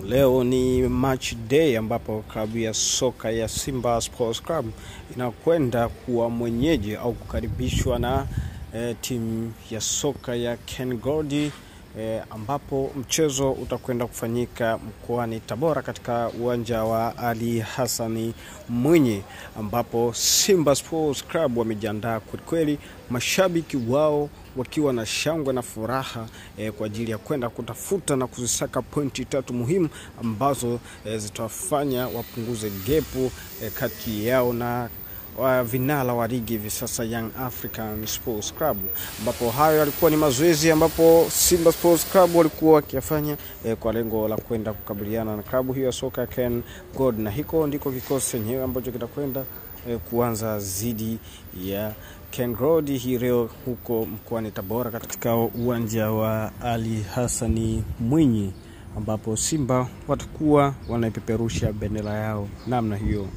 Leo ni match day ambapo klabu ya soka ya Simba Sports Club inakwenda kuwa mwenyeji au kukaribishwa na timu ya soka ya Ken Gold, ambapo mchezo utakwenda kufanyika mkoani Tabora katika uwanja wa Ali Hassan Mwinyi, ambapo Simba Sports Club wamejiandaa kweli, mashabiki wao wakiwa na shangwe na furaha kwa ajili ya kwenda kutafuta na kuzisaka pointi 3 muhimu ambazo zitawafanya wapunguze gepu kati yao na vinara wa ligi hivi sasa Young African Sports Club, ambapo hayo yalikuwa ni mazoezi ambapo Simba Sports Club walikuwa wakifanya kwa lengo la kwenda kukabiliana na klabu hiyo ya soka Ken Gold, na hiko ndiko kikosi chenyewe ambacho kitakwenda kuanza zidi ya Ken Gold hii leo huko mkoani Tabora katika uwanja wa Ali Hassan Mwinyi, ambapo Simba watakuwa wanaipeperusha bendera yao namna hiyo.